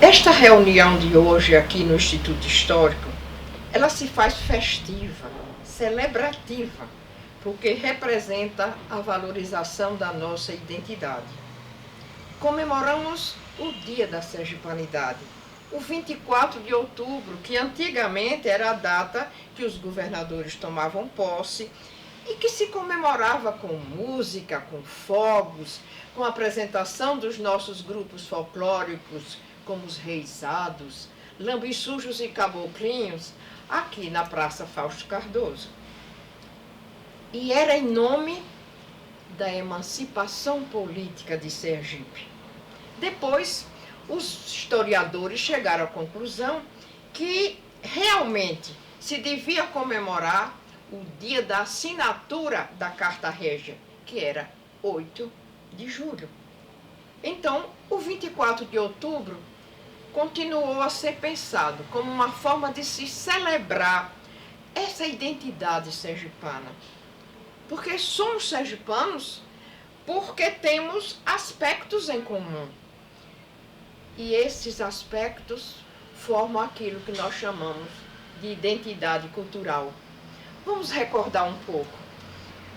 Esta reunião de hoje aqui no Instituto Histórico, ela se faz festiva, celebrativa, porque representa a valorização da nossa identidade. Comemoramos o Dia da Sergipanidade, o 24 de outubro, que antigamente era a data que os governadores tomavam posse e que se comemorava com música, com fogos, com a apresentação dos nossos grupos folclóricos, como os reisados, lambiçujos e caboclinhos, aqui na Praça Fausto Cardoso. E era em nome da emancipação política de Sergipe. Depois, os historiadores chegaram à conclusão que realmente se devia comemorar o dia da assinatura da Carta Régia, que era 8 de julho. Então, o 24 de outubro continuou a ser pensado como uma forma de se celebrar essa identidade sergipana. Porque somos sergipanos porque temos aspectos em comum. E esses aspectos formam aquilo que nós chamamos de identidade cultural. Vamos recordar um pouco.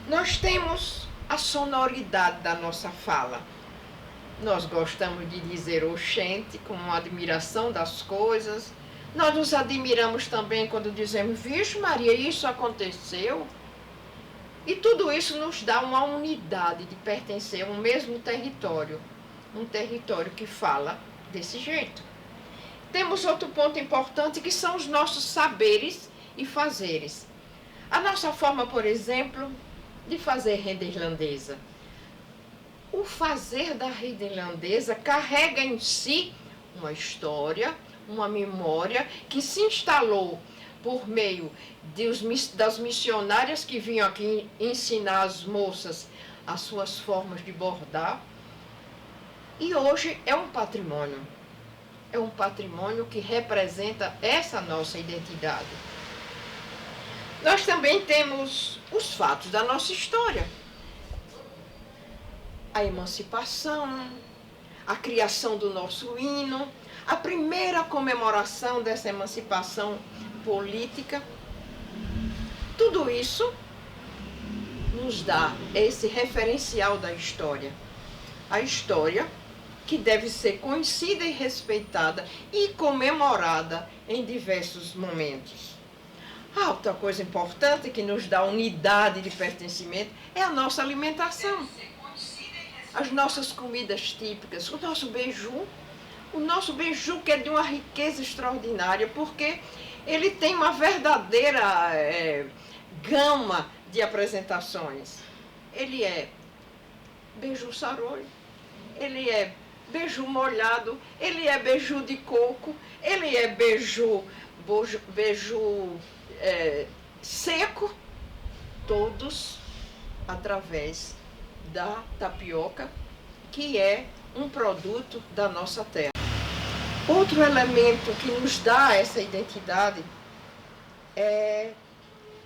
Nós temos a sonoridade da nossa fala. Nós gostamos de dizer oxente, com uma admiração das coisas. Nós nos admiramos também quando dizemos, vixe Maria, isso aconteceu. E tudo isso nos dá uma unidade de pertencer a um mesmo território. Um território que fala desse jeito. Temos outro ponto importante que são os nossos saberes e fazeres. A nossa forma, por exemplo, de fazer renda irlandesa. O fazer da renda irlandesa carrega em si uma história, uma memória que se instalou por meio das missionárias que vinham aqui ensinar as moças as suas formas de bordar. E hoje é um patrimônio. É um patrimônio que representa essa nossa identidade. Nós também temos os fatos da nossa história. A emancipação, a criação do nosso hino, a primeira comemoração dessa emancipação política. Tudo isso nos dá esse referencial da história. A história que deve ser conhecida e respeitada e comemorada em diversos momentos. A outra coisa importante que nos dá unidade de pertencimento é a nossa alimentação. As nossas comidas típicas, o nosso beiju que é de uma riqueza extraordinária, porque ele tem uma verdadeira gama de apresentações. Ele é beiju sarolho, ele é beiju molhado, ele é beiju de coco, ele é beiju seco, todos através da tapioca, que é um produto da nossa terra. Outro elemento que nos dá essa identidade é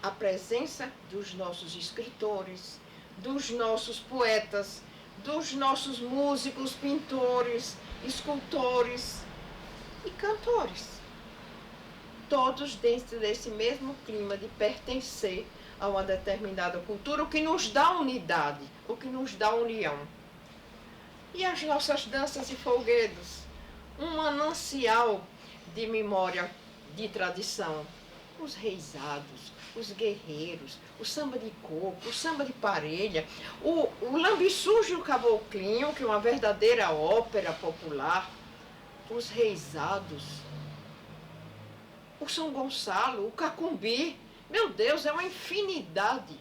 a presença dos nossos escritores, dos nossos poetas, dos nossos músicos, pintores, escultores e cantores. Todos dentro desse mesmo clima de pertencer a uma determinada cultura, o que nos dá unidade, o que nos dá união. E as nossas danças e folguedos, um manancial de memória, de tradição. Os reisados, os guerreiros, o samba de coco, o samba de parelha, o lambiçujo e o caboclinho, que é uma verdadeira ópera popular, os reisados, o São Gonçalo, o cacumbi. Meu Deus, é uma infinidade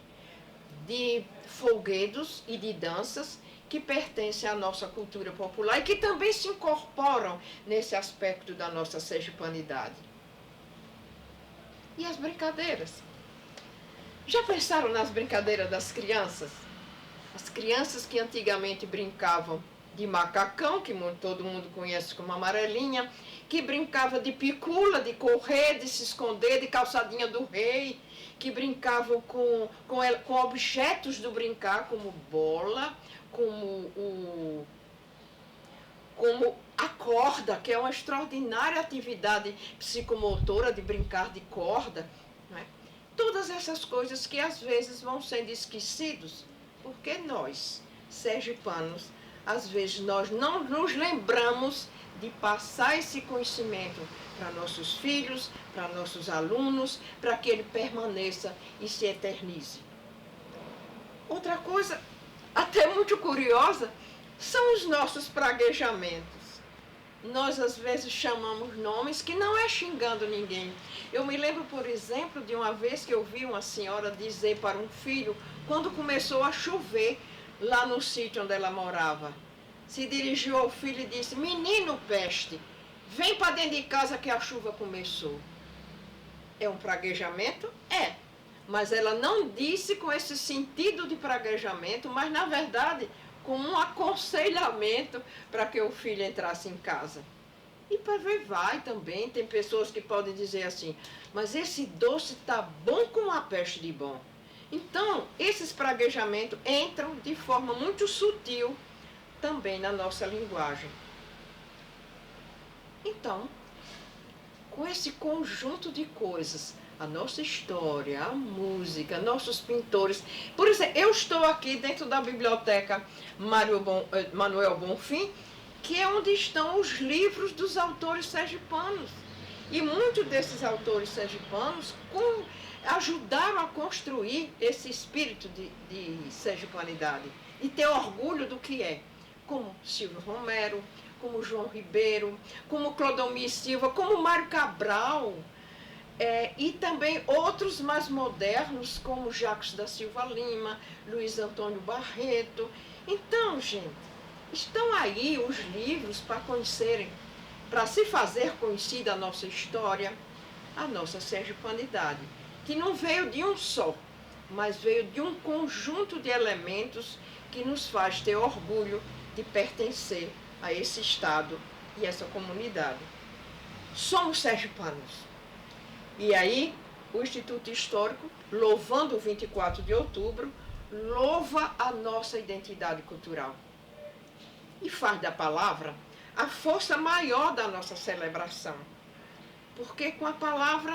de folguedos e de danças que pertencem à nossa cultura popular e que também se incorporam nesse aspecto da nossa sergipanidade. E as brincadeiras? Já pensaram nas brincadeiras das crianças? As crianças que antigamente brincavam de macacão, que todo mundo conhece como amarelinha, que brincava de picula, de correr, de se esconder, de calçadinha do rei, que brincavam com objetos do brincar, como bola, como A corda, que é uma extraordinária atividade psicomotora de brincar de corda, não é? Todas essas coisas que às vezes vão sendo esquecidos, porque nós, sergipanos, às vezes nós não nos lembramos de passar esse conhecimento para nossos filhos, para nossos alunos, para que ele permaneça e se eternize. Outra coisa, até muito curiosa, são os nossos praguejamentos. Nós, às vezes, chamamos nomes que não é xingando ninguém. Eu me lembro, por exemplo, de uma vez que eu vi uma senhora dizer para um filho, quando começou a chover lá no sítio onde ela morava, se dirigiu ao filho e disse: menino peste, vem para dentro de casa que a chuva começou. É um praguejamento? É. Mas ela não disse com esse sentido de praguejamento, mas, na verdade, com um aconselhamento para que o filho entrasse em casa. E para ver vai também, tem pessoas que podem dizer assim, mas esse doce está bom como a peste de bom. Então, esses praguejamentos entram de forma muito sutil também na nossa linguagem. Então, com esse conjunto de coisas, a nossa história, a música, nossos pintores. Por exemplo, eu estou aqui dentro da biblioteca Manuel Bonfim, que é onde estão os livros dos autores sergipanos. E muitos desses autores sergipanos ajudaram a construir esse espírito de sergipanidade e ter orgulho do que é. Como Silvio Romero, como João Ribeiro, como Clodomir Silva, como Mário Cabral, e também outros mais modernos, como Jacques da Silva Lima, Luiz Antônio Barreto. Então, gente, estão aí os livros para conhecerem, para se fazer conhecida a nossa história, a nossa sergipanidade, que não veio de um só, mas veio de um conjunto de elementos que nos faz ter orgulho de pertencer a esse estado e essa comunidade. Somos sergipanos. E aí, o Instituto Histórico, louvando o 24 de outubro, louva a nossa identidade cultural. E faz da palavra a força maior da nossa celebração. Porque com a palavra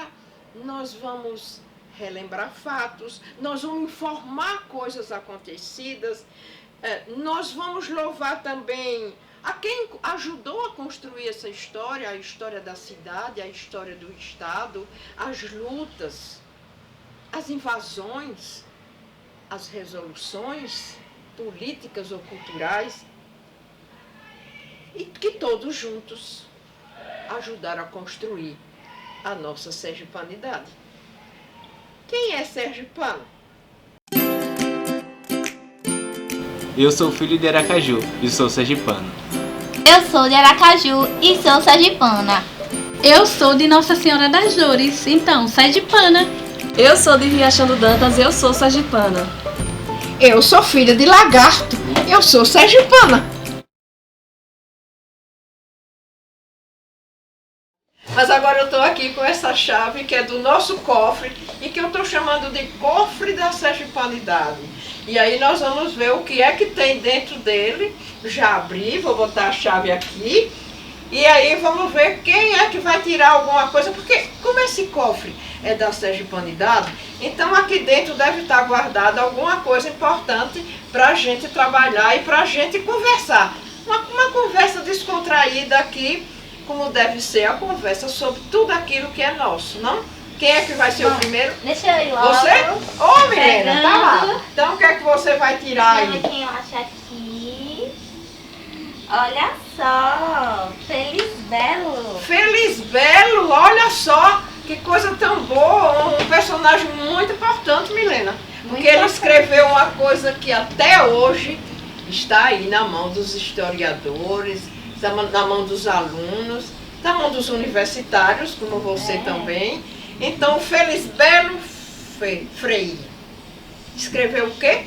nós vamos relembrar fatos, nós vamos informar coisas acontecidas, nós vamos louvar também a quem ajudou a construir essa história, a história da cidade, a história do Estado, as lutas, as invasões, as resoluções políticas ou culturais, e que todos juntos ajudaram a construir a nossa sergipanidade. Quem é sergipano? Eu sou filho de Aracaju e sou sergipano. Eu sou de Aracaju e sou sergipana. Eu sou de Nossa Senhora das Dores, então, sergipana. Eu sou de Riachão do Dantas, eu sou sergipana. Eu sou filha de Lagarto, eu sou sergipana. Mas agora eu estou aqui com essa chave que é do nosso cofre e que eu estou chamando de cofre da sergipanidade. E aí nós vamos ver o que é que tem dentro dele. Já abri, vou botar a chave aqui. E aí vamos ver quem é que vai tirar alguma coisa, porque como esse cofre é da sergipanidade, então aqui dentro deve estar guardada alguma coisa importante para a gente trabalhar e para a gente conversar. Uma conversa descontraída aqui, como deve ser a conversa sobre tudo aquilo que é nosso, não? Quem é que vai ser o primeiro? Deixa eu ir logo. Você? Ô, Milena, tá lá. Então o que é que você vai tirar aí? Quem eu acho aqui. Olha só, Feliz Belo. Feliz Belo, olha só, que coisa tão boa, um personagem muito importante, Milena. Porque ele escreveu uma coisa que até hoje está aí na mão dos historiadores, está na mão dos alunos, na mão dos universitários, como você também. Então, Feliz Belo Freire escreveu o quê?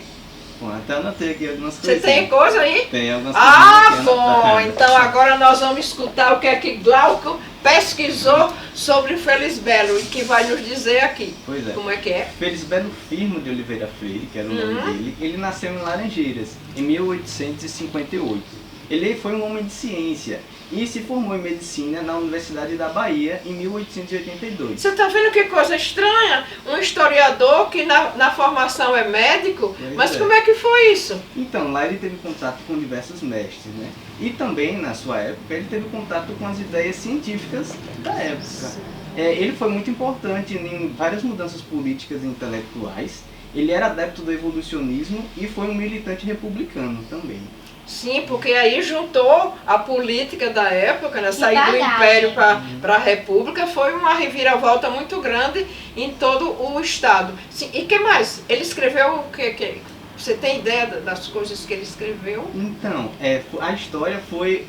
Bom, até anotei aqui algumas Você coisas. tem coisa aí? Tem algumas Ah, coisas. bom. Então agora nós vamos escutar o que é que Glauco pesquisou sobre Feliz Belo e que vai nos dizer aqui. Pois é. Como é que é? Felisbelo Firmo de Oliveira Freire, que era o nome dele, ele nasceu em Laranjeiras, em 1858. Ele foi um homem de ciência e se formou em medicina na Universidade da Bahia em 1882. Você está vendo que coisa estranha? Um historiador que na formação é médico, mas como é que foi isso? Então, lá ele teve contato com diversos mestres, né? E também, na sua época, ele teve contato com as ideias científicas da época. Ele foi muito importante em várias mudanças políticas e intelectuais. Ele era adepto do evolucionismo e foi um militante republicano também. Sim, porque aí juntou a política da época, né? Sair do Império para a República, foi uma reviravolta muito grande em todo o Estado. Sim, e o que mais? Ele escreveu o que? Você tem ideia das coisas que ele escreveu? Então, a história foi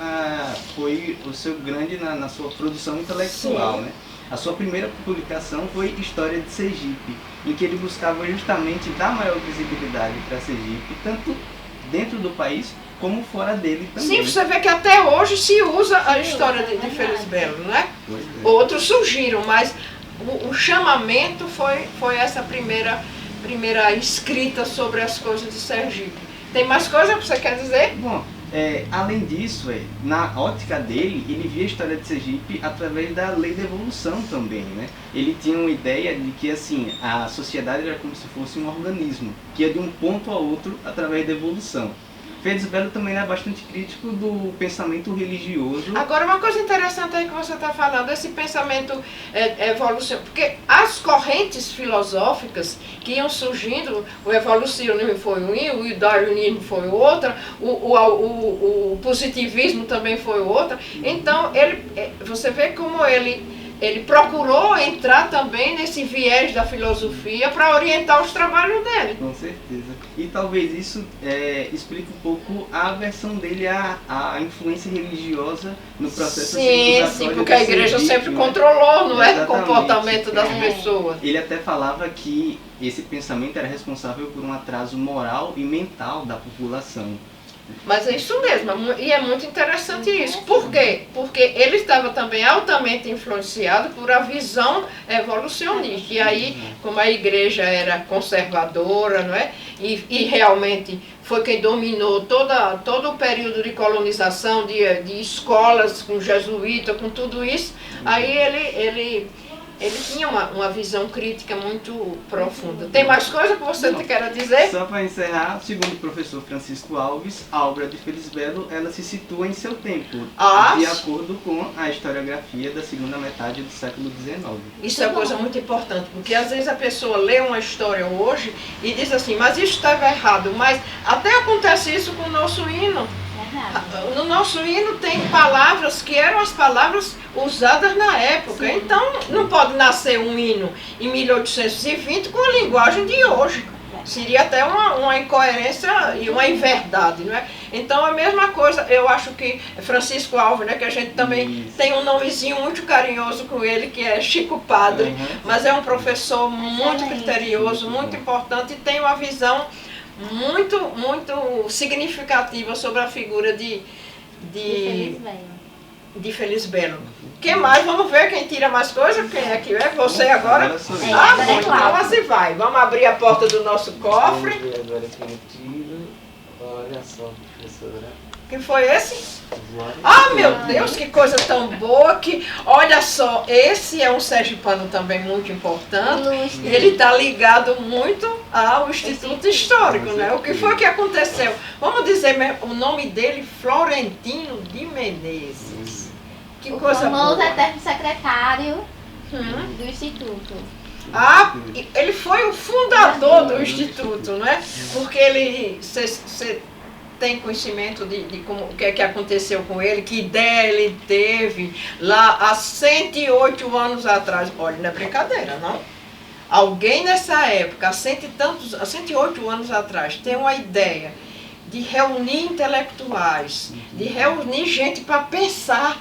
o seu grande na sua produção intelectual, né? A sua primeira publicação foi História de Sergipe, em que ele buscava justamente dar maior visibilidade para Sergipe, tanto dentro do país como fora dele também. Sim, você vê que até hoje se usa a história de Felisbelo, não é? Outros surgiram, mas o chamamento foi essa primeira escrita sobre as coisas de Sergipe. Tem mais coisa que você quer dizer? Bom, além disso, na ótica dele, ele via a história de Sergipe através da lei da evolução também, né? Ele tinha uma ideia de que assim, a sociedade era como se fosse um organismo, que ia de um ponto a outro através da evolução. Felisbelo também é bastante crítico do pensamento religioso. Agora, uma coisa interessante aí que você está falando, esse pensamento evolução, porque as correntes filosóficas que iam surgindo, o evolucionismo foi um, o darwinismo foi outra, o positivismo também foi outra. Então, você vê como ele procurou entrar também nesse viés da filosofia para orientar os trabalhos dele. Com certeza. E talvez isso explique um pouco a aversão dele à influência religiosa no processo civilizatório. Sim, porque a igreja sempre controlou, não é, o comportamento das pessoas. Ele até falava que esse pensamento era responsável por um atraso moral e mental da população. Mas é isso mesmo, e é muito interessante isso. Por quê? Porque ele estava também altamente influenciado por a visão evolucionista. E aí, como a igreja era conservadora, não é? E realmente foi quem dominou todo o período de colonização, de escolas com jesuíta, com tudo isso, aí ele tinha uma visão crítica muito profunda. Tem mais coisa que você quer dizer? Só para encerrar, segundo o professor Francisco Alves, a obra de Felisbelo, ela se situa em seu tempo, de acordo com a historiografia da segunda metade do século XIX. Isso é uma coisa muito importante, porque às vezes a pessoa lê uma história hoje e diz assim, mas isso estava errado, mas até acontece isso com o nosso hino. No nosso hino tem palavras que eram as palavras usadas na época. Sim. Então não pode nascer um hino em 1820 com a linguagem de hoje. Seria até uma incoerência e uma inverdade, não é? Então a mesma coisa, eu acho que Francisco Alves, né, que a gente também tem um nomezinho muito carinhoso com ele, que é Chico Padre, mas é um professor muito criterioso, muito importante e tem uma visão muito, muito significativa sobre a figura de Felisbelo. Quem mais? Vamos ver quem tira mais coisas? Quem é que é? Você agora? Bom, então assim vai. Vamos abrir a porta do nosso cofre. Agora que eu tiro. Olha só, professora. Quem foi esse? Ah, meu Deus, que coisa tão boa que, olha só, esse é um sergipano também muito importante. Ele está ligado muito ao Instituto Histórico, né? O que foi que aconteceu? Vamos dizer o nome dele, Florentino de Menezes. Que coisa boa. O famoso eterno secretário do Instituto. Ah, ele foi o fundador do Instituto, não é? Porque ele... tem conhecimento de como, o que é que aconteceu com ele, que ideia ele teve lá há 108 anos atrás. Olha, não é brincadeira, não? Alguém nessa época, há 108 anos atrás, tem uma ideia de reunir intelectuais, de reunir gente para pensar.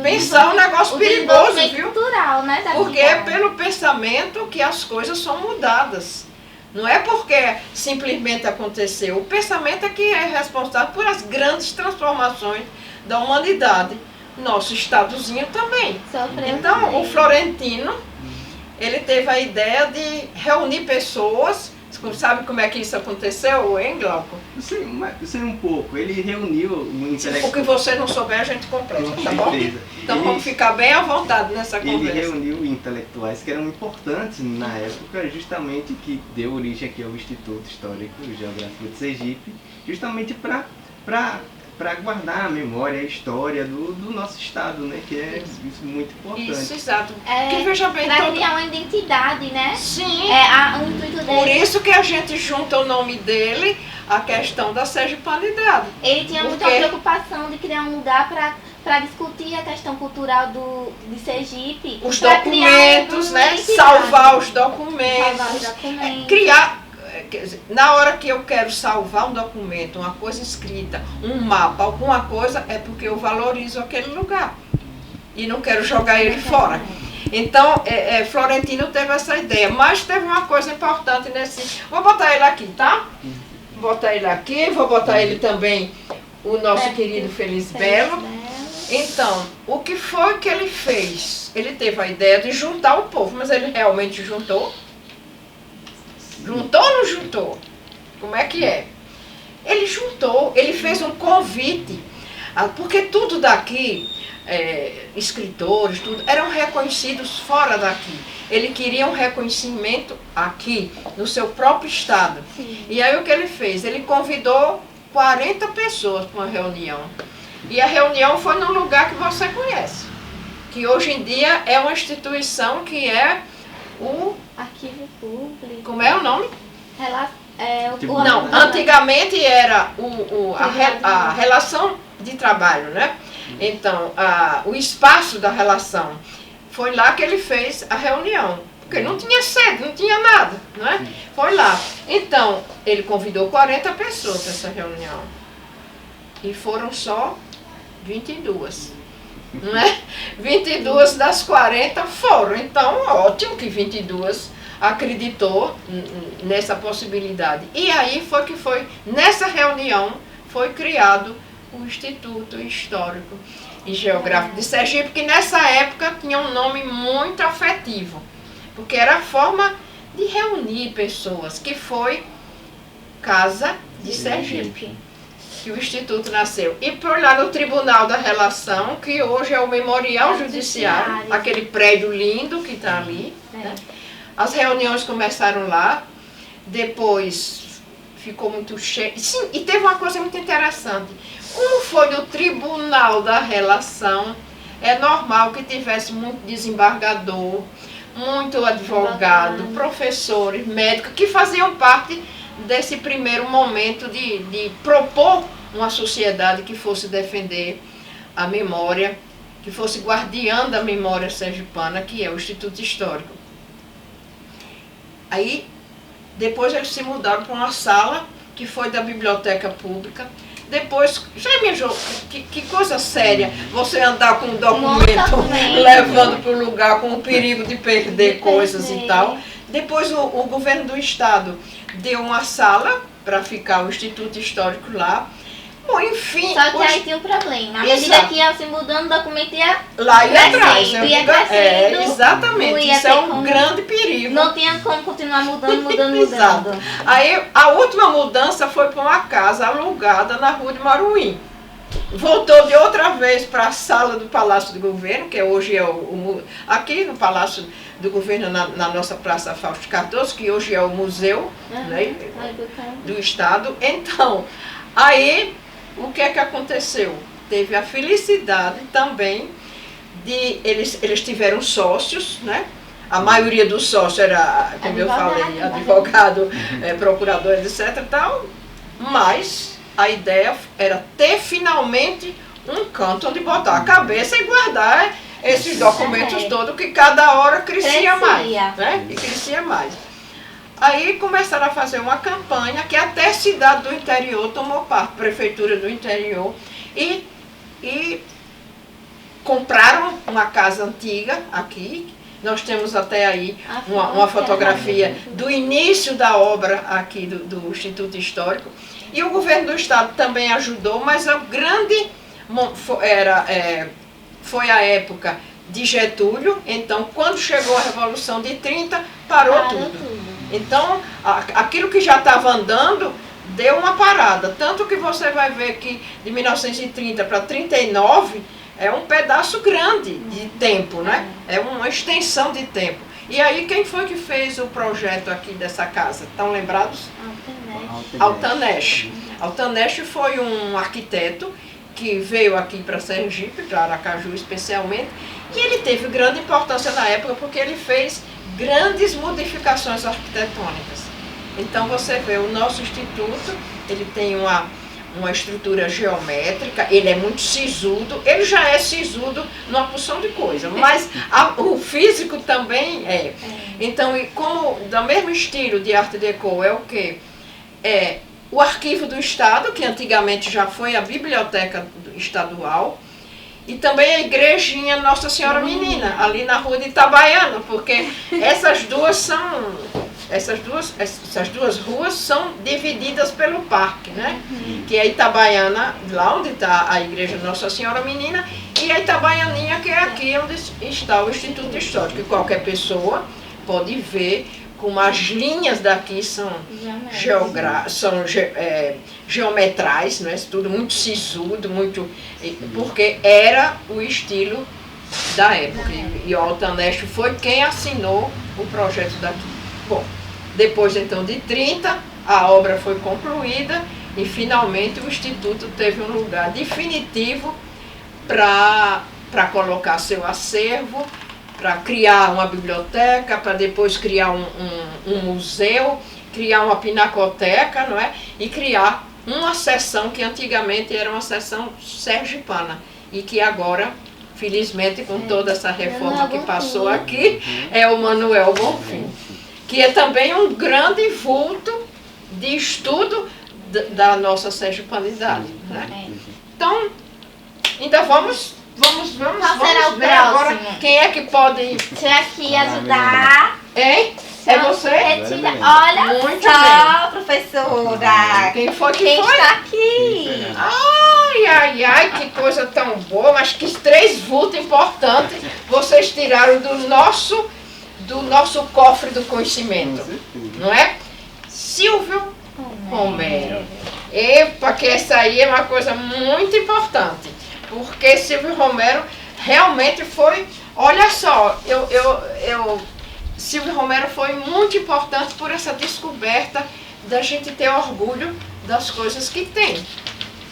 Pensar um negócio perigoso, viu? Cultural, né, porque é pelo pensamento que as coisas são mudadas. Não é porque simplesmente aconteceu. O pensamento é que é responsável por as grandes transformações da humanidade. Nosso estadozinho também. Então, o Florentino, ele teve a ideia de reunir pessoas. Sabe como é que isso aconteceu, hein, Glauco? sei um pouco. Ele reuniu o intelectual. O que você não souber, a gente completa, Com tá bom? certeza. Então vamos ficar bem à vontade nessa Ele conversa. reuniu intelectuais que eram importantes na época, justamente que deu origem aqui ao Instituto Histórico e Geográfico de Sergipe, justamente para guardar a memória, a história do nosso estado, né? Que é isso muito importante. Isso, exato. É, Porque veja bem, pra criar uma identidade, né? Sim. O intuito Por dele. isso que a gente junta o nome dele à questão da sergipanidade. Ele tinha muita Porque- preocupação de criar um lugar para discutir a questão cultural de Sergipe. Os pra criar documentos, uma né? identidade. Salvar os documentos. Salvar os documentos. Criar. Quer dizer, na hora que eu quero salvar um documento, uma coisa escrita, um mapa, alguma coisa, é porque eu valorizo aquele lugar. E não quero jogar ele fora. Então, Florentino teve essa ideia. Mas teve uma coisa importante nesse. Vou botar ele aqui, tá? Vou botar ele aqui, vou botar ele também, o nosso querido Feliz Belo. Então, o que foi que ele fez? Ele teve a ideia de juntar o povo, mas ele realmente juntou? Juntou ou não juntou? Como é que é? Ele juntou, ele fez um convite, porque tudo daqui, escritores, tudo, eram reconhecidos fora daqui. Ele queria um reconhecimento aqui, no seu próprio estado. Sim. E aí o que ele fez? Ele convidou 40 pessoas para uma reunião. E a reunião foi num lugar que você conhece, que hoje em dia é uma instituição que é o... Arquivo público. Como é o nome? Não, Antigamente era a relação de trabalho, né? Então, o espaço da relação. Foi lá que ele fez a reunião. Porque não tinha sede, não tinha nada, né? Foi lá. Então, ele convidou 40 pessoas para essa reunião. E foram só 22. Não é? 22 das 40 foram. Então, ótimo que 22 acreditou nessa possibilidade. E aí foi nessa reunião foi criado o Instituto Histórico e Geográfico de Sergipe, que nessa época tinha um nome muito afetivo, porque era a forma de reunir pessoas, que foi Casa de Sergipe, que o Instituto nasceu. E por lá no Tribunal da Relação, que hoje é o Memorial Judiciário, aquele prédio lindo que está ali, né? As reuniões começaram lá, depois ficou muito cheio. Sim, e teve uma coisa muito interessante. Como foi no Tribunal da Relação, é normal que tivesse muito desembargador, muito advogado, professores, médicos, que faziam parte desse primeiro momento de propor uma sociedade que fosse defender a memória, que fosse guardiã da memória sergipana, que é o Instituto Histórico. Aí, depois eles se mudaram para uma sala que foi da biblioteca pública. Depois, já imaginou, que coisa séria, você andar com um documento levando para o lugar com o perigo de perder coisas e tal. Depois o governo do estado deu uma sala para ficar o Instituto Histórico lá. Bom, enfim... Só que aí tinha um problema. À medida que ia se mudando, o documento ia lá ia atrás. ia crescendo. Exatamente, ia isso é um como- grande perigo. Não tinha como continuar mudando. Exato. Aí a última mudança foi para uma casa alugada na Rua de Maruim. Voltou de outra vez para a sala do Palácio do Governo, que hoje é aqui no Palácio do Governo, na nossa Praça Fausto Cardoso, que hoje é o Museu, né, do Estado. Então, aí o que é que aconteceu? Teve a felicidade também de eles tiveram sócios, né? A maioria dos sócios era, como eu falei, advogado, procurador, etc. e tal, mas a ideia era ter finalmente um canto onde botar a cabeça e guardar esses documentos todos, que cada hora crescia mais. Né? E crescia mais. Aí começaram a fazer uma campanha que até cidade do interior tomou parte, prefeitura do interior, e compraram uma casa antiga aqui. Nós temos até aí uma fotografia do início da obra aqui do Instituto Histórico. E o governo do estado também ajudou, mas a grande foi a época de Getúlio. Então, quando chegou a Revolução de 30, parou tudo. Então, aquilo que já estava andando deu uma parada. Tanto que você vai ver que de 1930 para 39 é um pedaço grande de tempo, né? É uma extensão de tempo. E aí, quem foi que fez o projeto aqui dessa casa? Estão lembrados? Altanesh. Altanesh foi um arquiteto que veio aqui para Sergipe, para Aracaju especialmente, e ele teve grande importância na época porque ele fez grandes modificações arquitetônicas. Então você vê, o nosso instituto, ele tem uma estrutura geométrica, ele é muito sisudo, ele já é sisudo numa porção de coisa, mas o físico também é. Então, e como do mesmo estilo de Art Deco é o quê? É o Arquivo do Estado, que antigamente já foi a Biblioteca Estadual, e também a Igrejinha Nossa Senhora Menina, ali na rua de Itabaiana, porque essas duas ruas são divididas pelo parque, né? Que é Itabaiana, lá onde está a Igreja Nossa Senhora Menina, e a Itabaianinha, que é aqui onde está o Instituto Histórico. E qualquer pessoa pode ver como as linhas daqui são geometrais, né? Tudo muito sisudo, porque era o estilo da época. E o Altanesh foi quem assinou o projeto daqui. Bom, depois então de 30, a obra foi concluída e finalmente o Instituto teve um lugar definitivo para colocar seu acervo, para criar uma biblioteca, para depois criar um museu, criar uma pinacoteca, não é? E criar uma seção que antigamente era uma seção sergipana e que agora, felizmente, com toda essa reforma que passou aqui, é o Manuel Bonfim, que é também um grande vulto de estudo da nossa sergipanidade, né? Então, ainda vamos ver agora quem é que pode aqui ajudar. Hein? É você? Olha muito só, professora. Quem foi que Quem foi? está aqui? Ai, que coisa tão boa, mas que 3 vultos importantes vocês tiraram do nosso cofre do conhecimento, não é? Silvio Romero. Epa, que essa aí é uma coisa muito importante, porque Silvio Romero realmente foi, olha só, Silvio Romero foi muito importante por essa descoberta da gente ter orgulho das coisas que tem,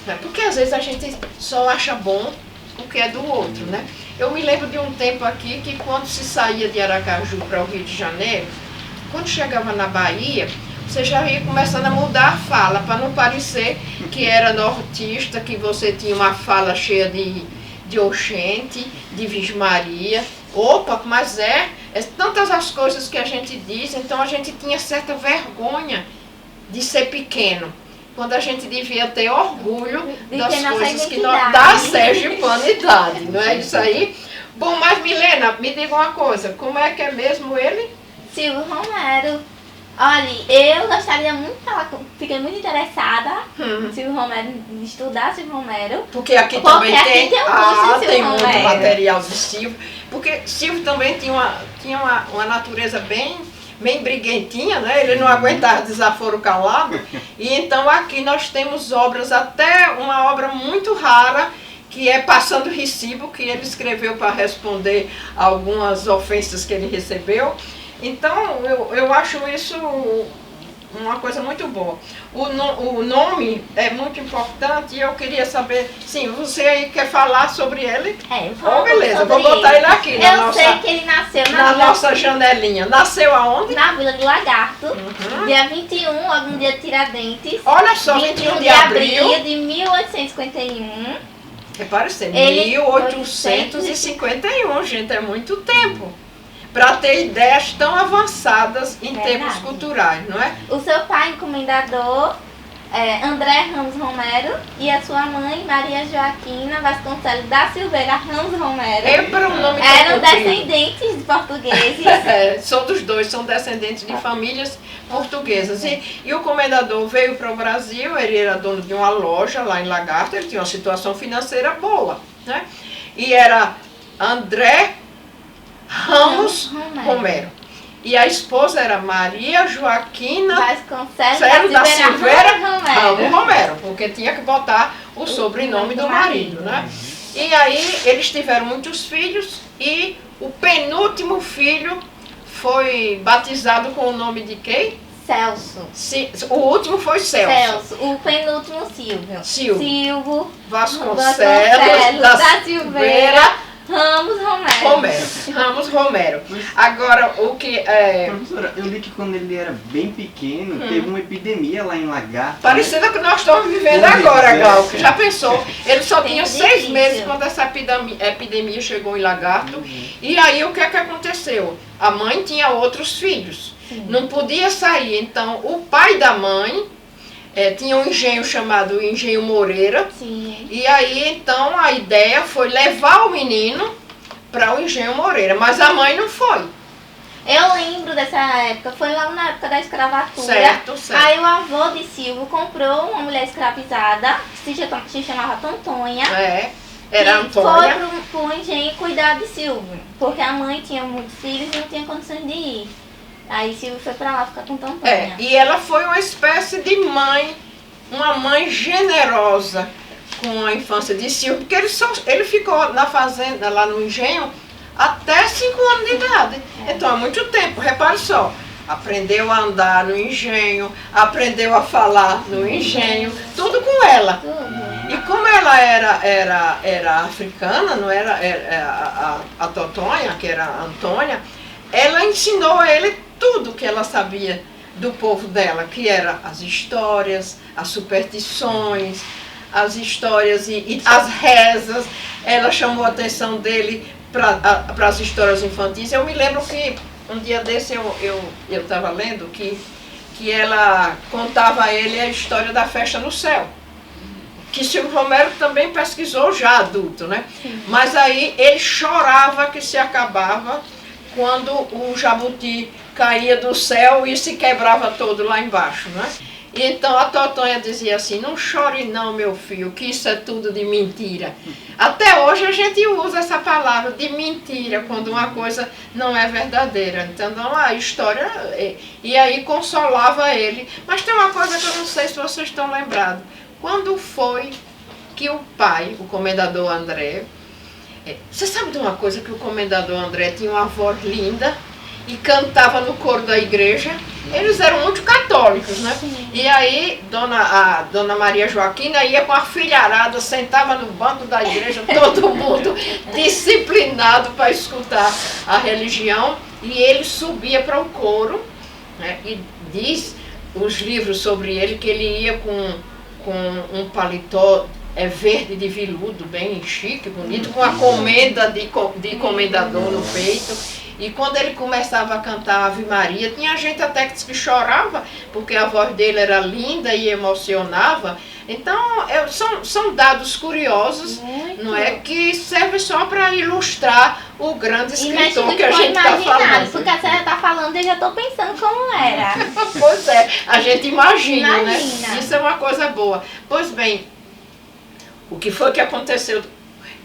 né? Porque às vezes a gente só acha bom o que é do outro, né? Eu me lembro de um tempo aqui que quando se saía de Aracaju para o Rio de Janeiro, quando chegava na Bahia, você já ia começando a mudar a fala, para não parecer que era nortista, que você tinha uma fala cheia de oxente, de Virgem Maria. Opa, mas é tantas as coisas que a gente diz, então a gente tinha certa vergonha de ser pequeno, quando a gente devia ter orgulho das coisas que nós, da sergipanidade, não é isso aí? Bom, mas Milena, me diga uma coisa, como é que é mesmo ele? Silvio Romero. Olha, eu gostaria muito, fiquei muito interessada em Silvio Romero, em estudar Silvio Romero. Porque aqui também tem tem muito material de Silvio. Porque Silvio também tinha uma natureza bem briguentinha, né? Ele não aguentava desaforo calado. E então aqui nós temos obras, até uma obra muito rara, que é Passando Recibo, que ele escreveu para responder algumas ofensas que ele recebeu. Então, eu acho isso uma coisa muito boa. O nome é muito importante e eu queria saber, sim, você aí quer falar sobre ele? Beleza, vou botar ele aqui Eu sei que ele nasceu na nossa janelinha. Nasceu aonde? Na Vila do Lagarto, dia 21, algum dia de Tiradentes. Olha só, 21 de abril de 1851. Repare você, 1851, gente, é muito tempo para ter ideias tão avançadas em termos culturais, não é? O seu pai, encomendador, André Ramos Romero, e a sua mãe, Maria Joaquina Vasconcelos da Silveira Ramos Romero, eram descendentes de portugueses. Dos dois, são descendentes de famílias portuguesas. E o comendador veio para o Brasil, ele era dono de uma loja lá em Lagarto, ele tinha uma situação financeira boa, né? E era André Ramos Romero. E a esposa era Maria Joaquina Vasconcelos da Silveira Ramos Romero, porque tinha que botar o sobrenome do marido, né? E aí eles tiveram muitos filhos e o penúltimo filho foi batizado com o nome de quem? Celso. O último foi Celso. O penúltimo Silvio. Silvio Vasconcelos da Silveira Ramos Romero. Agora, o que é... Professora, eu li que quando ele era bem pequeno, teve uma epidemia lá em Lagarto. Parecida com o que nós estamos vivendo agora, Glauco. Já pensou? Ele só tinha 6 meses quando essa epidemia chegou em Lagarto. E aí, o que é que aconteceu? A mãe tinha outros filhos. Não podia sair. Então, o pai da mãe... tinha um engenho chamado Engenho Moreira. Sim. E aí, então, a ideia foi levar o menino para o Engenho Moreira. Mas a mãe não foi. Eu lembro dessa época. Foi lá na época da escravatura. Certo. Aí o avô de Silvio comprou uma mulher escravizada, que se chamava Tontonha. Era Antônia. Foi pro engenho cuidar de Silvio. Porque a mãe tinha muitos filhos e não tinha condições de ir. Aí Silvio foi pra lá ficar com Tontonha. E ela foi uma espécie de mãe, uma mãe generosa com a infância de Silvio, porque ele ficou na fazenda, lá no engenho, até 5 anos de idade. Então, há muito tempo, repare só. Aprendeu a andar no engenho, aprendeu a falar no engenho, tudo com ela. E como ela era africana, não era a Tontonha, que era a Antônia, ela ensinou a ele tudo que ela sabia do povo dela, que eram as histórias, as superstições, as histórias e as rezas. Ela chamou a atenção dele para as histórias infantis. Eu me lembro que um dia desse eu estava lendo que ela contava a ele a história da festa no céu. Que Silvio Romero também pesquisou já adulto, né? Mas aí ele chorava que se acabava quando o jabuti caía do céu e se quebrava todo lá embaixo, né? E então a Tontonha dizia assim: não chore não, meu filho, que isso é tudo de mentira. Até hoje a gente usa essa palavra de mentira quando uma coisa não é verdadeira. Então a história... E aí consolava ele. Mas tem uma coisa que eu não sei se vocês estão lembrados. Quando foi que o pai, o comendador André... Você sabe de uma coisa, que o comendador André tinha uma voz linda e cantava no coro da igreja. Eles eram muito católicos, né? E aí a dona Maria Joaquina ia com a filharada, sentava no banco da igreja, todo mundo disciplinado para escutar a religião, e ele subia para o coro, né? E diz os livros sobre ele que ele ia com um paletó verde de veludo, bem chique, bonito, com a comenda de comendador no peito. E quando ele começava a cantar Ave Maria, tinha gente até que chorava, porque a voz dele era linda e emocionava. Então, são dados curiosos, não é, que servem só para ilustrar o grande escritor que a gente está falando. Porque a senhora está falando, eu já estou pensando como era. Pois é, a gente imagina, né? Isso é uma coisa boa. Pois bem, o que foi que aconteceu?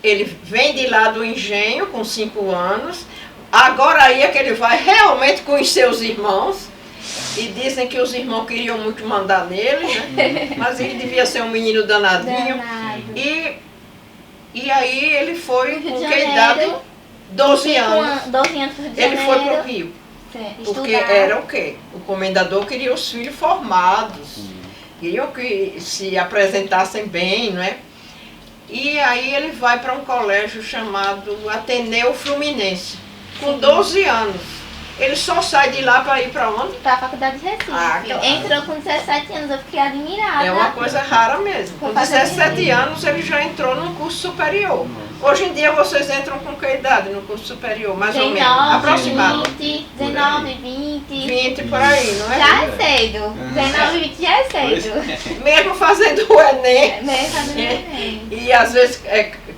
Ele vem de lá do engenho com 5 anos, agora aí é que ele vai realmente conhecer os irmãos, e dizem que os irmãos queriam muito mandar nele, né? Mas ele devia ser um menino danadinho. E aí ele foi com que idade? 12 anos. 12 anos pro Rio de Ele foi Janeiro. para o Rio. Porque era o quê? O comendador queria os filhos formados, queriam que se apresentassem bem, não é? E aí ele vai para um colégio chamado Ateneu Fluminense, com 12 anos. Ele só sai de lá para ir para onde? Para a faculdade de Recife. Claro. Entrou com 17 anos, eu fiquei admirada. É uma coisa rara mesmo. Com 17 anos ele já entrou num curso superior. Hoje em dia vocês entram com que idade no curso superior? Mais ou menos, aproximado. 20, 19, 20. 20 por aí, não é? Já é cedo. 19, 20 já é cedo. Mesmo fazendo o Enem. Mesmo fazendo o Enem. E às vezes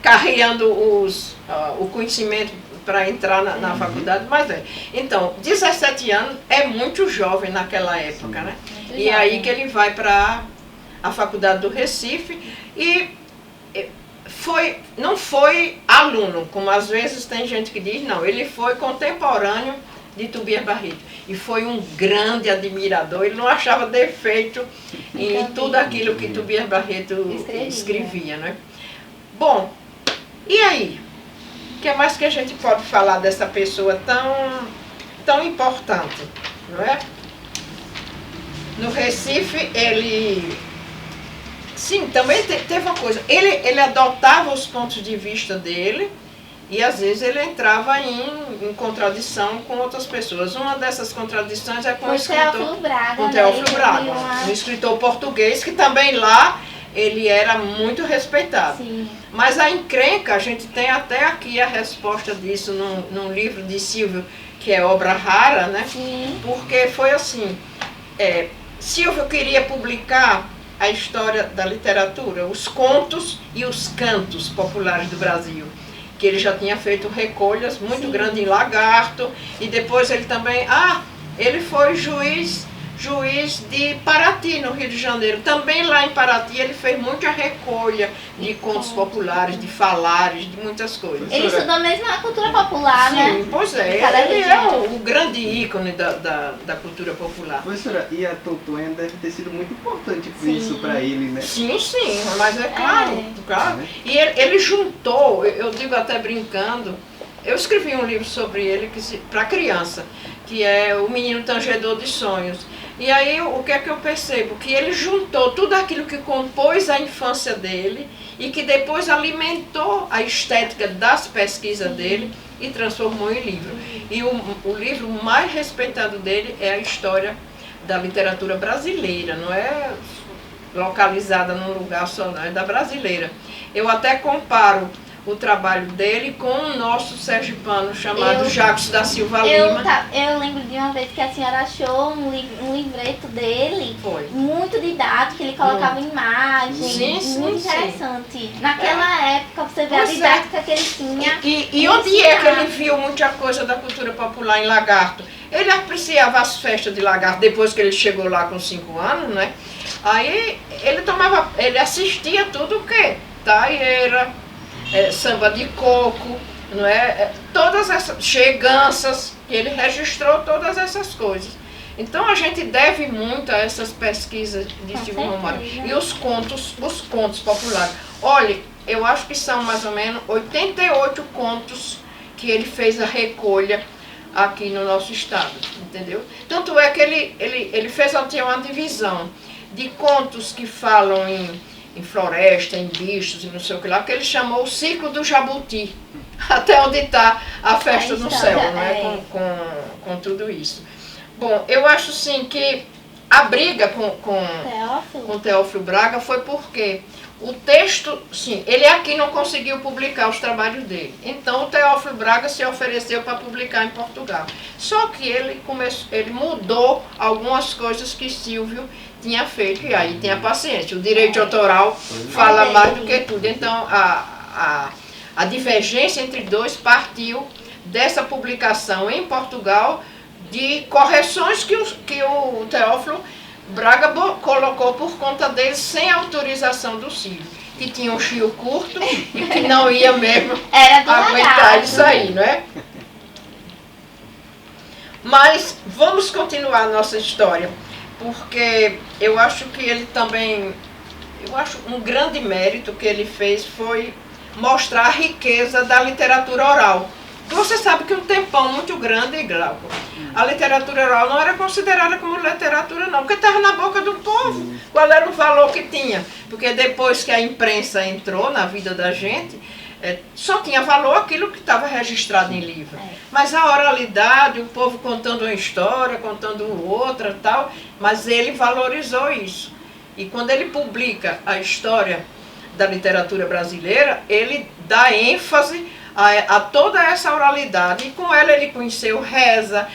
carreando o conhecimento para entrar na faculdade, mas Então, 17 anos é muito jovem naquela época, né? E aí que ele vai para a faculdade do Recife e não foi aluno, como às vezes tem gente que diz, não, ele foi contemporâneo de Tobias Barreto. E foi um grande admirador, ele não achava defeito em tudo aquilo que Tobias Barreto escrevia, né? Bom, e aí? O que mais que a gente pode falar dessa pessoa tão importante, não é? No Recife, ele... Sim, também teve uma coisa. Ele adotava os pontos de vista dele e, às vezes, ele entrava em contradição com outras pessoas. Uma dessas contradições é com o escritor... Teófilo Braga. Com Teófilo Braga, um escritor português que também lá ele era muito respeitado. Sim. Mas a encrenca, a gente tem até aqui a resposta disso num livro de Silvio, que é obra rara, né? Sim. Porque foi assim, Silvio queria publicar a história da literatura, os contos e os cantos populares do Brasil, que ele já tinha feito recolhas muito grandes em Lagarto, e depois ele também, ele foi juiz de Paraty, no Rio de Janeiro. Também lá em Paraty ele fez muita recolha de contos populares, de falares, de muitas coisas. Ele estudou mesmo a cultura popular, Sim, né? Sim, pois é. Ele é o grande ícone da cultura popular. Professora, e a Tontonha deve ter sido muito importante por isso para ele, né? Sim, mas é claro. E ele juntou, eu digo até brincando, eu escrevi um livro sobre ele para criança, que é O Menino Tangedor de Sonhos. E aí o que é que eu percebo? Que ele juntou tudo aquilo que compôs a infância dele e que depois alimentou a estética das pesquisas dele e transformou em livro. E o livro mais respeitado dele é a história da literatura brasileira, não é localizada num lugar só, não, é da brasileira. Eu até comparo o trabalho dele com o nosso sergipano chamado Jacques da Silva Lima. Eu lembro de uma vez que a senhora achou um livreto dele, muito didático, ele colocava imagens, muito interessante. Naquela época, você vê a didática que ele tinha. E onde é que ele viu muita coisa da cultura popular em Lagarto? Ele apreciava as festas de Lagarto depois que ele chegou lá com 5 anos, né? Aí ele assistia tudo o quê? Taieira, samba de coco, não é? Todas essas cheganças, ele registrou todas essas coisas. Então a gente deve muito a essas pesquisas de Silvio Romano. E os contos populares. Olha, eu acho que são mais ou menos 88 contos que ele fez a recolha aqui no nosso estado, entendeu? Tanto é que ele fez até uma divisão de contos que falam em floresta, em bichos e não sei o que lá, que ele chamou o ciclo do jabuti, até onde está a festa no céu, né? Com tudo isso. Bom, eu acho sim que a briga com Teófilo Braga foi porque o texto, sim, ele aqui não conseguiu publicar os trabalhos dele. Então o Teófilo Braga se ofereceu para publicar em Portugal. Só que ele mudou algumas coisas que Silvio tinha feito, e aí tinha paciência. O direito autoral fala mais do que tudo. Então a divergência entre dois partiu dessa publicação em Portugal de correções que o Teófilo Braga colocou por conta dele sem autorização do Silvio, que tinha um fio curto e que não ia mesmo aguentar isso aí, não é? Mas vamos continuar a nossa história, porque eu acho que ele também, um grande mérito que ele fez foi mostrar a riqueza da literatura oral. Você sabe que um tempão muito grande, Glauco, a literatura oral não era considerada como literatura não, porque estava na boca do povo. Qual era o valor que tinha? Porque depois que a imprensa entrou na vida da gente, só tinha valor aquilo que estava registrado em livro. Mas a oralidade, o povo contando uma história, contando outra e tal, mas ele valorizou isso. E quando ele publica a história da literatura brasileira, ele dá ênfase a toda essa oralidade, e com ela ele conheceu reza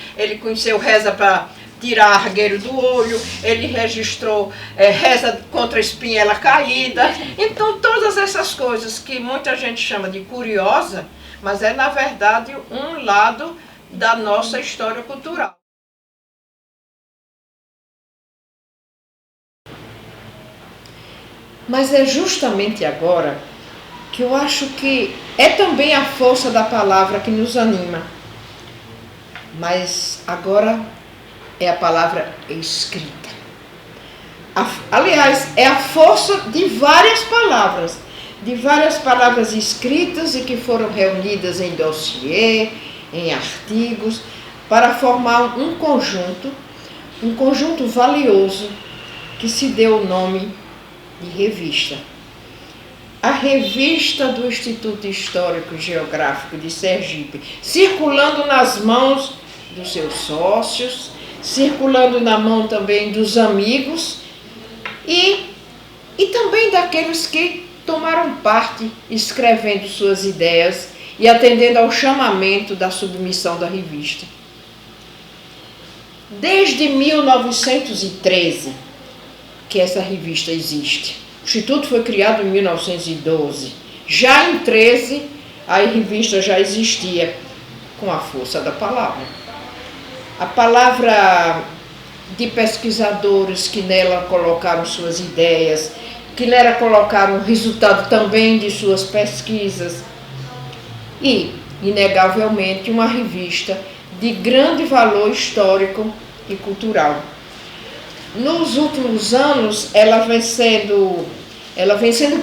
para tirar argueiro do olho, ele registrou reza contra a espinhela caída. Então todas essas coisas que muita gente chama de curiosa, mas é na verdade um lado da nossa história cultural. Mas é justamente agora que eu acho que é também a força da palavra que nos anima. mas agora é a palavra escrita. Aliás, é a força de várias palavras escritas e que foram reunidas em dossiê, em artigos, para formar um conjunto valioso que se deu o nome de revista. A revista do Instituto Histórico e Geográfico de Sergipe, circulando nas mãos dos seus sócios, circulando na mão também dos amigos e também daqueles que tomaram parte escrevendo suas ideias e atendendo ao chamamento da submissão da revista. Desde 1913 que essa revista existe. O Instituto foi criado em 1912. Já em 13, a revista já existia com a força da palavra. A palavra de pesquisadores que nela colocaram suas ideias, que nela colocaram o resultado também de suas pesquisas. E, inegavelmente, uma revista de grande valor histórico e cultural. Nos últimos anos, ela vem sendo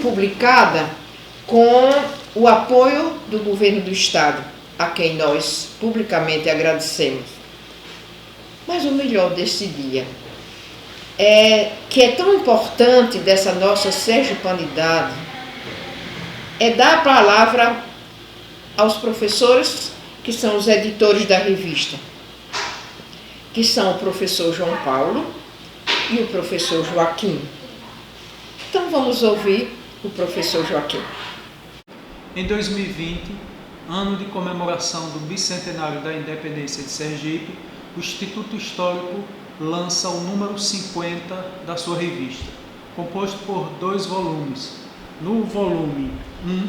publicada com o apoio do governo do Estado, a quem nós publicamente agradecemos. Mas o melhor desse dia que é tão importante dessa nossa sergipanidade, é dar a palavra aos professores que são os editores da revista, que são o professor João Paulo e o professor Joaquim. Então vamos ouvir o professor Joaquim. Em 2020, ano de comemoração do bicentenário da independência de Sergipe, o Instituto Histórico lança o número 50 da sua revista, composto por 2 volumes. No volume 1,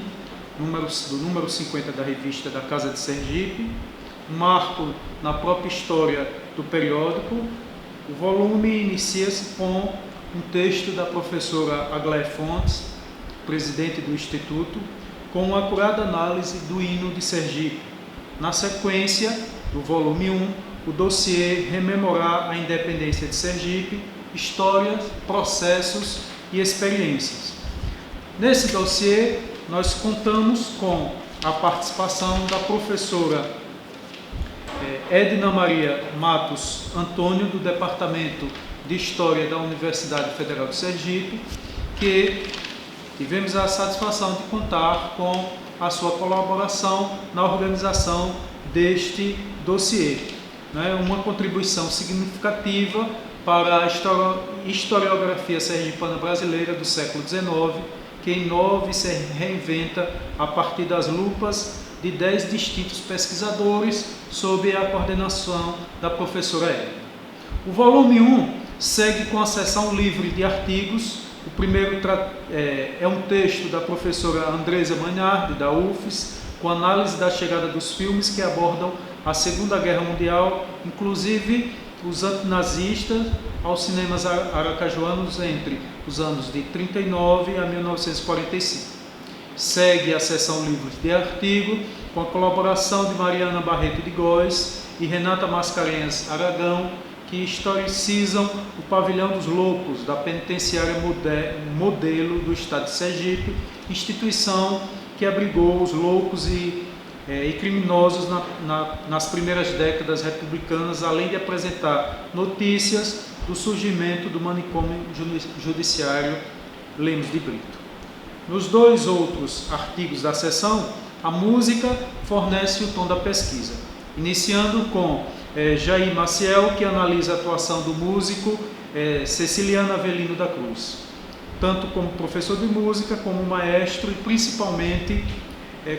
do número 50 da revista da Casa de Sergipe, um marco na própria história do periódico. O volume inicia-se com um texto da professora Aglaé Fontes, presidente do Instituto, com uma acurada análise do hino de Sergipe. Na sequência do volume 1, o dossiê Rememorar a Independência de Sergipe, Histórias, Processos e Experiências. Nesse dossiê, nós contamos com a participação da professora Edna Maria Matos Antônio, do Departamento de História da Universidade Federal de Sergipe, que tivemos a satisfação de contar com a sua colaboração na organização deste dossiê. Uma contribuição significativa para a historiografia sergipana brasileira do século XIX, que inova e se reinventa a partir das lupas de 10 distintos pesquisadores sob a coordenação da professora Edna. O volume 1 segue com a seção livre de artigos. O primeiro é um texto da professora Andresa Magnardi, da UFES, com análise da chegada dos filmes que abordam a Segunda Guerra Mundial, inclusive os antinazistas, aos cinemas aracajuanos entre os anos de 1939 a 1945. Segue a seção livre de artigo, com a colaboração de Mariana Barreto de Góes e Renata Mascarenhas Aragão, que historicizam o Pavilhão dos Loucos, da Penitenciária Modelo do Estado de Sergipe, instituição que abrigou os loucos e criminosos nas primeiras décadas republicanas, além de apresentar notícias do surgimento do manicômio judiciário Lemos de Brito. Nos 2 outros artigos da seção, a música fornece o tom da pesquisa, iniciando com Jair Maciel, que analisa a atuação do músico Ceciliano Avelino da Cruz, tanto como professor de música, como maestro e principalmente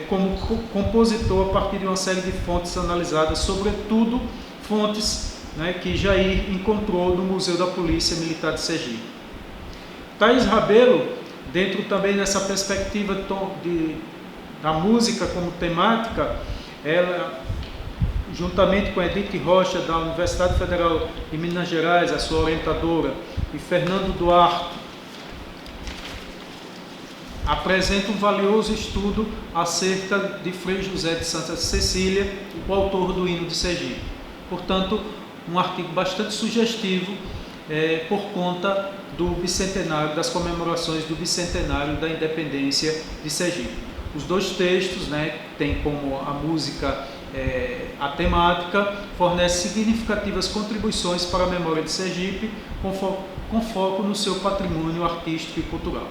como compositor a partir de uma série de fontes analisadas, sobretudo fontes que Jair encontrou no Museu da Polícia Militar de Sergipe. Thaís Rabelo, dentro também dessa perspectiva da música como temática, ela, juntamente com Edith Rocha, da Universidade Federal de Minas Gerais, a sua orientadora, e Fernando Duarte, apresenta um valioso estudo acerca de Frei José de Santa Cecília, o autor do hino de Sergipe. Portanto, um artigo bastante sugestivo por conta do bicentenário, das comemorações do bicentenário da independência de Sergipe. Os dois textos, têm como a música a temática, fornece significativas contribuições para a memória de Sergipe, com foco no seu patrimônio artístico e cultural.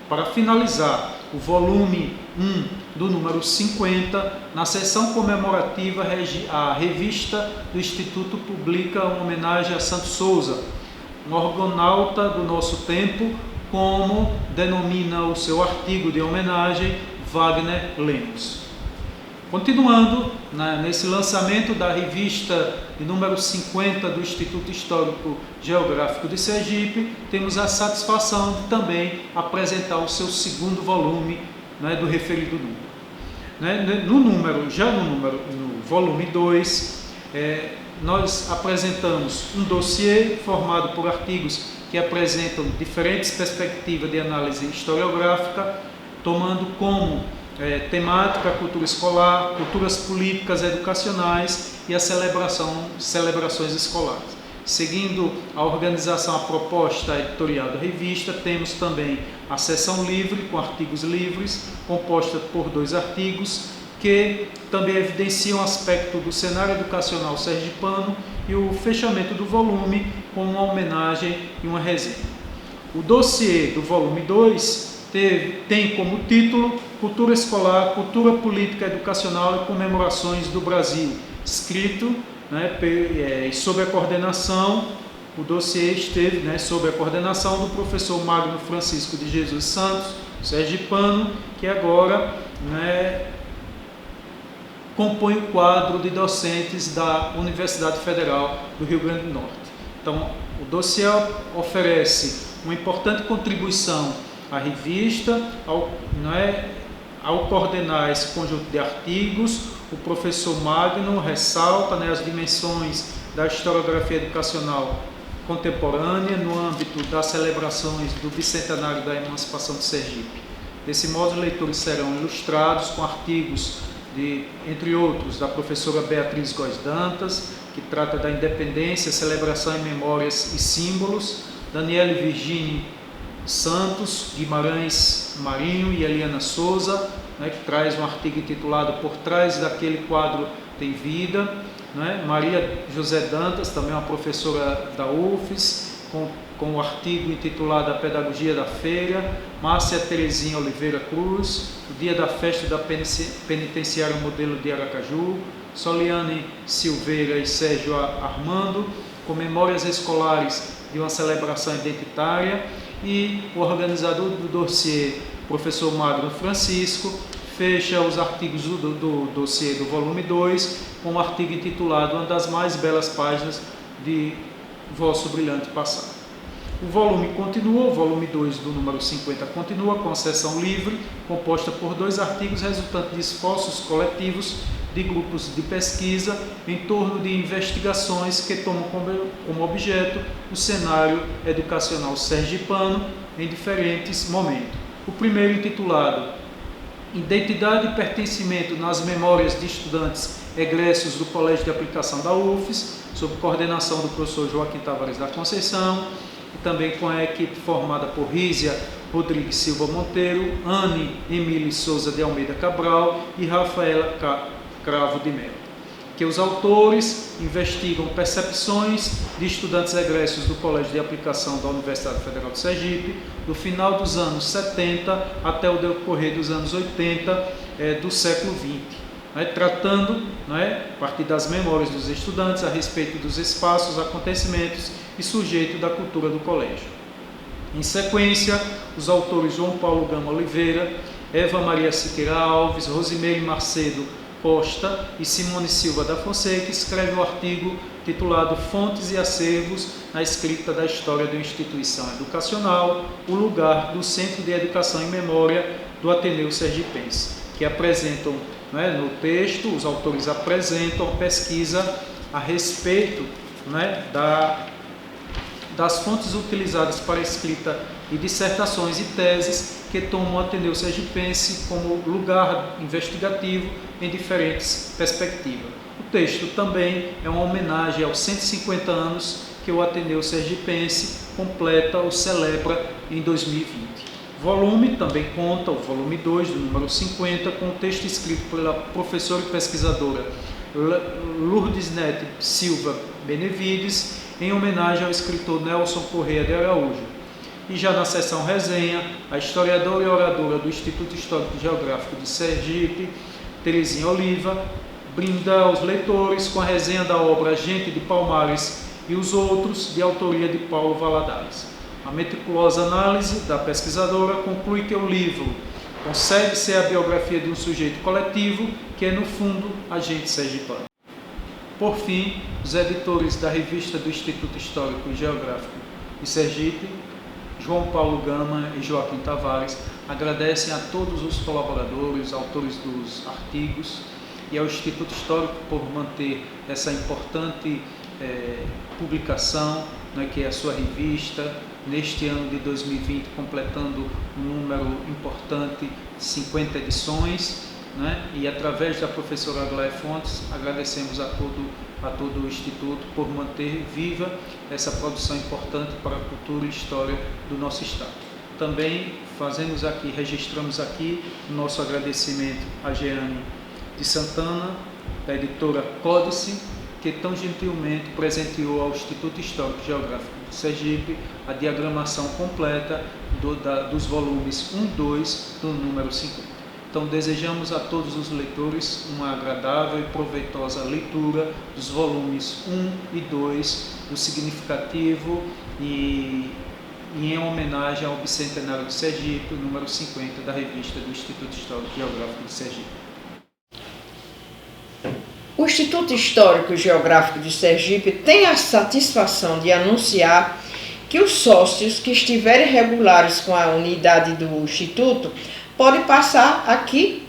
Para finalizar, o volume 1 do número 50, na seção comemorativa, a revista do Instituto publica uma homenagem a Santos Souza, um argonauta do nosso tempo, como denomina o seu artigo de homenagem Wagner Lemos. Continuando, nesse lançamento da revista de número 50 do Instituto Histórico Geográfico de Sergipe, temos a satisfação de também apresentar o seu segundo volume, do referido número. No volume 2, nós apresentamos um dossiê formado por artigos que apresentam diferentes perspectivas de análise historiográfica, tomando como temática a cultura escolar, culturas políticas educacionais e as celebrações escolares. Seguindo a organização, a proposta editorial da revista, temos também a seção livre, com artigos livres, composta por 2 artigos, que também evidenciam o aspecto do cenário educacional sergipano, e o fechamento do volume com uma homenagem e uma resenha. O dossiê do volume 2 tem como título Cultura Escolar, Cultura Política Educacional e Comemorações do Brasil, escrito sob a coordenação, o dossiê esteve sob a coordenação do professor Magno Francisco de Jesus Santos, sergipano, que agora compõe o quadro de docentes da Universidade Federal do Rio Grande do Norte. Então, o dossiê oferece uma importante contribuição à revista, ao coordenar esse conjunto de artigos. O professor Magno ressalta as dimensões da historiografia educacional contemporânea no âmbito das celebrações do bicentenário da emancipação de Sergipe. Desse modo, os leitores serão ilustrados com artigos entre outros, da professora Beatriz Góes Dantas, que trata da independência, celebração em memórias e símbolos, Daniele Virginie Santos, Guimarães Marinho e Eliana Souza, que traz um artigo intitulado Por Trás daquele Quadro Tem Vida, Maria José Dantas, também uma professora da UFES, com o artigo intitulado A Pedagogia da Feira, Márcia Terezinha Oliveira Cruz, O Dia da Festa da Penitenciária Modelo de Aracaju, Soliane Silveira e Sérgio Armando, com memórias escolares de uma celebração identitária, e o organizador do dossiê, professor Magno Francisco, fecha os artigos do dossiê do volume 2 com um artigo intitulado Uma das mais belas páginas de Vosso Brilhante Passado. O volume continua, o volume 2 do número 50 continua com a seção livre, composta por 2 artigos resultantes de esforços coletivos de grupos de pesquisa em torno de investigações que tomam como objeto o cenário educacional sergipano em diferentes momentos. O primeiro, intitulado Identidade e Pertencimento nas Memórias de Estudantes Egressos do Colégio de Aplicação da UFES, sob coordenação do professor Joaquim Tavares da Conceição, e também com a equipe formada por Rízia Rodrigues Silva Monteiro, Anne Emília Souza de Almeida Cabral e Rafaela Cravo de Melo, que os autores investigam percepções de estudantes egressos do Colégio de Aplicação da Universidade Federal de Sergipe, do final dos anos 70 até o decorrer dos anos 80 do século XX, tratando, a partir das memórias dos estudantes, a respeito dos espaços, acontecimentos e sujeito da cultura do colégio. Em sequência, os autores João Paulo Gama Oliveira, Eva Maria Siqueira Alves, Rosimeire Macedo Costa e Simone Silva da Fonseca escrevem um artigo titulado Fontes e Acervos na Escrita da História da Instituição Educacional, o lugar do Centro de Educação e Memória do Ateneu Sergipense, que apresentam, no texto, os autores apresentam a pesquisa a respeito das fontes utilizadas para a escrita e dissertações e teses que tomam o Ateneu Sergipense como lugar investigativo em diferentes perspectivas. O texto também é uma homenagem aos 150 anos que o Ateneu Sergipense completa ou celebra em 2020. O volume também conta, o volume 2, do número 50, com o texto escrito pela professora e pesquisadora Lourdes Nete Silva Benevides, em homenagem ao escritor Nelson Corrêa de Araújo. E já na seção resenha, a historiadora e oradora do Instituto Histórico e Geográfico de Sergipe, Terezinha Oliva, brinda aos leitores com a resenha da obra Gente de Palmares e os Outros, de autoria de Paulo Valadares. A meticulosa análise da pesquisadora conclui que o livro consegue ser a biografia de um sujeito coletivo, que é, no fundo, a gente sergipano. Por fim, os editores da revista do Instituto Histórico e Geográfico de Sergipe, João Paulo Gama e Joaquim Tavares, agradecem a todos os colaboradores, autores dos artigos, e ao Instituto Histórico por manter essa importante publicação, né, que é a sua revista, neste ano de 2020, completando um número importante de 50 edições, né, e através da professora Aglaé Fontes, agradecemos a todo o Instituto por manter viva essa produção importante para a cultura e história do nosso Estado. Também registramos aqui o nosso agradecimento a Jeane de Santana, da editora Códice, que tão gentilmente presenteou ao Instituto Histórico e Geográfico de Sergipe a diagramação completa dos volumes 1 e 2 do número 50. Então, desejamos a todos os leitores uma agradável e proveitosa leitura dos volumes 1 e 2 do significativo e em homenagem ao bicentenário de Sergipe, o número 50 da revista do Instituto Histórico e Geográfico de Sergipe. O Instituto Histórico e Geográfico de Sergipe tem a satisfação de anunciar que os sócios que estiverem regulares com a unidade do Instituto podem passar aqui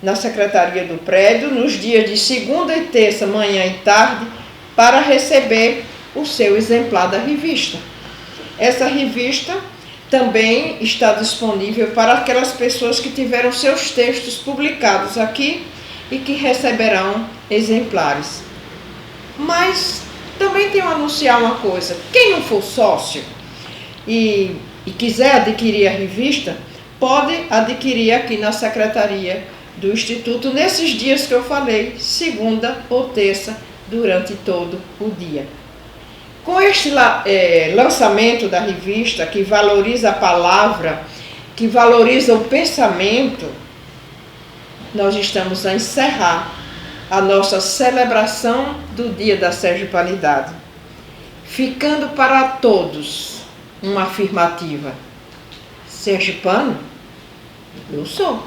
na Secretaria do Prédio nos dias de segunda e terça, manhã e tarde, para receber o seu exemplar da revista. Essa revista também está disponível para aquelas pessoas que tiveram seus textos publicados aqui e que receberão exemplares. Mas também tenho a anunciar uma coisa: quem não for sócio e quiser adquirir a revista, pode adquirir aqui na Secretaria do Instituto nesses dias que eu falei, segunda ou terça, durante todo o dia. Com este lançamento da revista, que valoriza a palavra, que valoriza o pensamento, nós estamos a encerrar a nossa celebração do Dia da Sergipanidade, ficando para todos uma afirmativa: sergipano, eu sou.